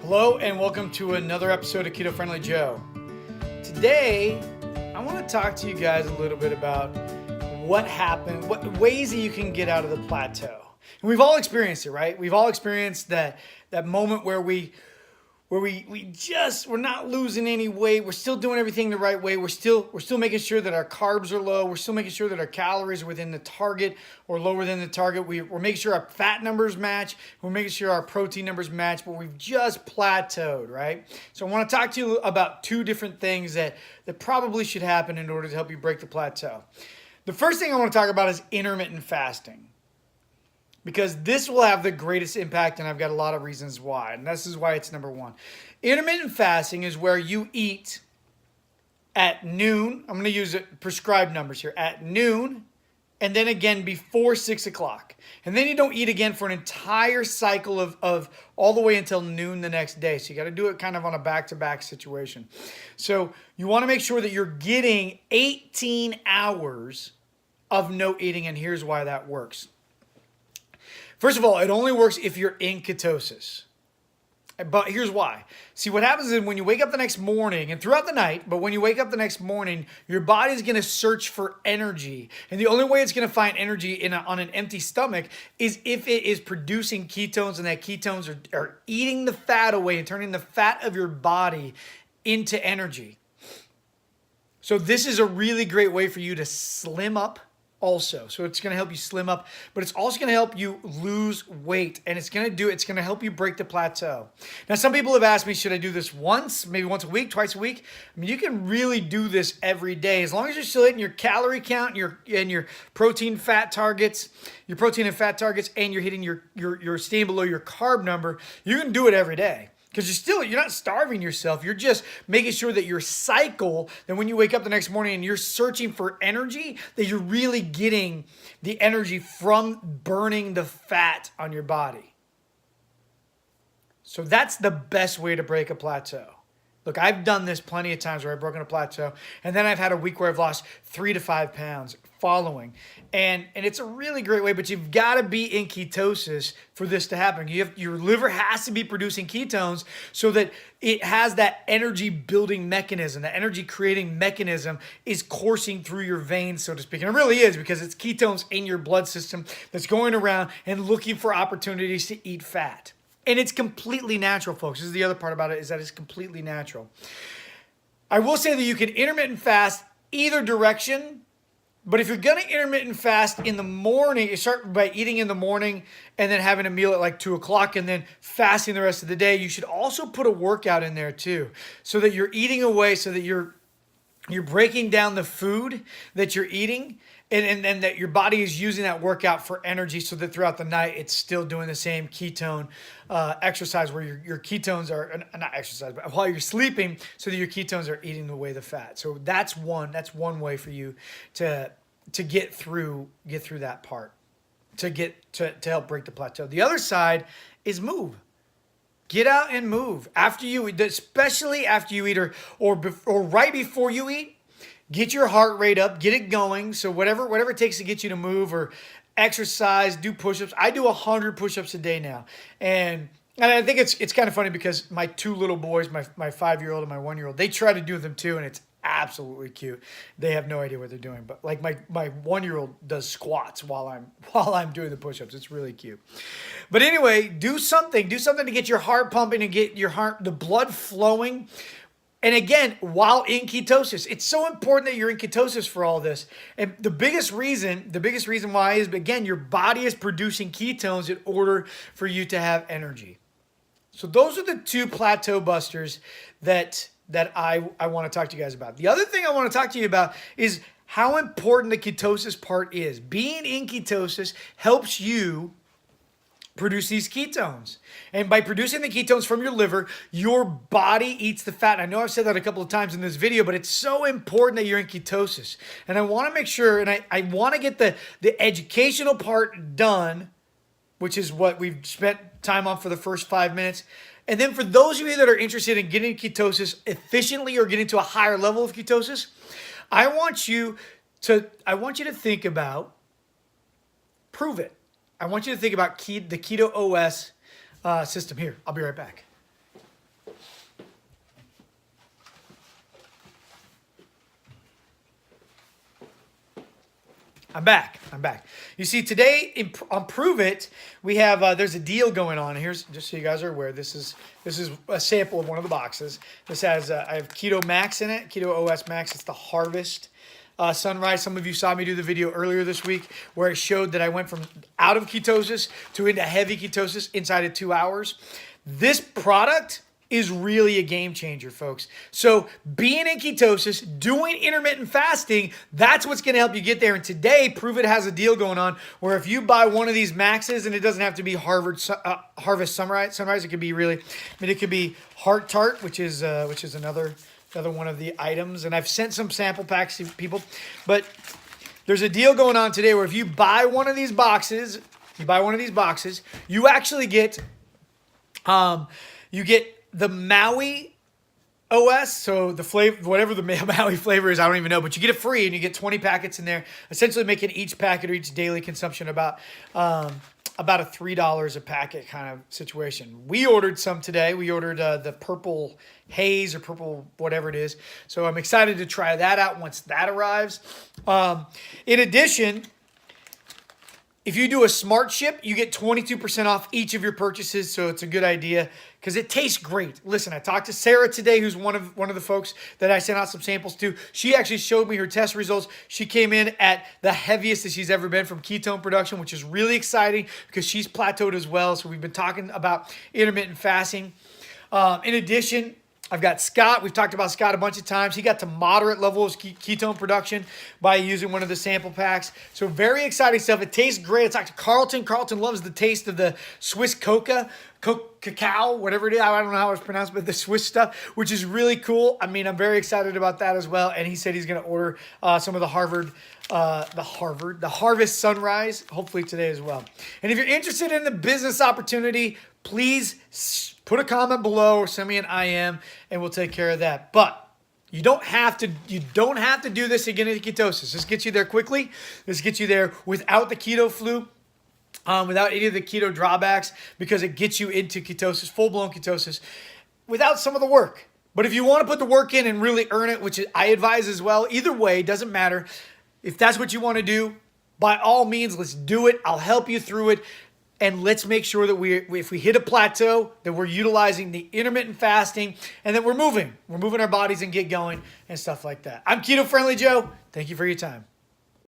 Hello and welcome to another episode of Keto Friendly Joe. Today, I want to talk to you guys a little bit about what happened, what ways that you can get out of the plateau. And we've all experienced it, right? We've all experienced that moment where we're not losing any weight. We're still doing everything the right way. We're still making sure that our carbs are low. We're still making sure that our calories are within the target or lower than the target. We're making sure our fat numbers match. We're making sure our protein numbers match, but we've just plateaued, right? So I want to talk to you about two different things that probably should happen in order to help you break the plateau. The first thing I want to talk about is intermittent fasting, because this will have the greatest impact, and I've got a lot of reasons why, and this is why it's number one. Intermittent fasting is where you eat at noon. I'm going to use prescribed numbers here. At noon, and then again before 6 o'clock. And then you don't eat again for an entire cycle of all the way until noon the next day. So you got to do it kind of on a back-to-back situation. So you want to make sure that you're getting 18 hours of no eating, and here's why that works. First of all, it only works if you're in ketosis. But here's why. See, what happens is when you wake up the next morning and throughout the night, but when you wake up the next morning, your body's going to search for energy. And the only way it's going to find energy on an empty stomach is if it is producing ketones, and that ketones are eating the fat away and turning the fat of your body into energy. So this is a really great way for you to slim up also. So it's going to help you slim up, but it's also going to help you lose weight, and it's going to help you break the plateau. Now, some people have asked me, should I do this maybe once a week, twice a week? I mean, you can really do this every day. As long as you're still hitting your calorie count and your protein and fat targets, and you're hitting your staying below your carb number, you can do it every day. Because you're not starving yourself. You're just making sure that your cycle, that when you wake up the next morning and you're searching for energy, that you're really getting the energy from burning the fat on your body. So that's the best way to break a plateau. Look, I've done this plenty of times where I've broken a plateau, and then I've had a week where I've lost 3 to 5 pounds following. And it's a really great way, but you've got to be in ketosis for this to happen. Your liver has to be producing ketones so that it has that energy building mechanism, that energy creating mechanism is coursing through your veins, so to speak. And it really is, because it's ketones in your blood system that's going around and looking for opportunities to eat fat. And it's completely natural, folks. This is the other part about it, is that it's completely natural. I will say that you can intermittent fast either direction, but if you're going to intermittent fast in the morning, you start by eating in the morning and then having a meal at like 2 o'clock and then fasting the rest of the day. You should also put a workout in there too, so that you're eating away, so that you're breaking down the food that you're eating, and that your body is using that workout for energy, so that throughout the night it's still doing the same ketone exercise, where your ketones are not exercise, but while you're sleeping, so that your ketones are eating away the fat. So that's one way for you to get through that part, to help break the plateau. The other side is move. Get out and move after you eat, especially after you eat, or right before you eat. Get your heart rate up, get it going. So whatever it takes to get you to move or exercise, do push-ups. I do 100 push-ups a day now. And I think it's kind of funny, because my two little boys, my 5-year-old and my 1-year-old, they try to do them too, and it's absolutely cute. They have no idea what they're doing. But like my 1-year-old does squats while I'm doing the push-ups. It's really cute. But anyway, do something to get your heart pumping and get the blood flowing. And again, while in ketosis, it's so important that you're in ketosis for all this. And the biggest reason why is, again, your body is producing ketones in order for you to have energy. So those are the two plateau busters that I want to talk to you guys about. The other thing I want to talk to you about is how important the ketosis part is. Being in ketosis helps you produce these ketones. And by producing the ketones from your liver, your body eats the fat. I know I've said that a couple of times in this video, but it's so important that you're in ketosis. And I want to make sure, and I want to get the educational part done, which is what we've spent time on for the first 5 minutes. And then for those of you that are interested in getting ketosis efficiently, or getting to a higher level of ketosis, I want you to think about, prove it. I want you to think about the Keto OS system. Here, I'll be right back. I'm back. I'm back. You see, today on Prove It, we have there's a deal going on. Here's just so you guys are aware. This is a sample of one of the boxes. This has I have Keto Max in it. Keto OS Max. It's the Harvest Sunrise. Some of you saw me do the video earlier this week where I showed that I went from out of ketosis to into heavy ketosis inside of 2 hours. This product is really a game changer, folks. So being in ketosis, doing intermittent fasting, that's what's going to help you get there. And today, Prove It has a deal going on where if you buy one of these maxes, and it doesn't have to be Harvest Sunrise, it could be really, it could be Heart Tart, which is another one of the items. And I've sent some sample packs to people, but there's a deal going on today where if you buy one of these boxes, you actually get, the Maui OS, so the flavor, whatever the Maui flavor is, I don't even know, but you get it free and you get 20 packets in there, essentially making each packet or each daily consumption about a $3 a packet kind of situation. We ordered some today. We ordered the purple haze or purple whatever it is. So I'm excited to try that out once that arrives. In addition, if you do a smart ship, you get 22% off each of your purchases, so it's a good idea because it tastes great. Listen, I talked to Sarah today, who's one of the folks that I sent out some samples to. She actually showed me her test results. She came in at the heaviest that she's ever been from ketone production, which is really exciting because she's plateaued as well. So we've been talking about intermittent fasting. In addition, I've got Scott. We've talked about Scott a bunch of times. He got to moderate levels of ketone production by using one of the sample packs. So very exciting stuff. It tastes great. I talked to Carlton. Carlton loves the taste of the Swiss cacao, whatever it is. I don't know how it's pronounced, but the Swiss stuff, which is really cool. I mean, I'm very excited about that as well. And he said he's going to order some of the Harvest Sunrise, hopefully today as well. And if you're interested in the business opportunity, please put a comment below or send me an IM and we'll take care of that. But you don't have to do this to get into ketosis. This gets you there quickly. This gets you there without the keto flu, without any of the keto drawbacks, because it gets you into ketosis, full-blown ketosis, without some of the work. But if you want to put the work in and really earn it, which I advise as well, either way, doesn't matter. If that's what you want to do, by all means, let's do it. I'll help you through it. And let's make sure that if we hit a plateau, that we're utilizing the intermittent fasting and that we're moving our bodies and get going and stuff like that. I'm Keto Friendly Joe. Thank you for your time.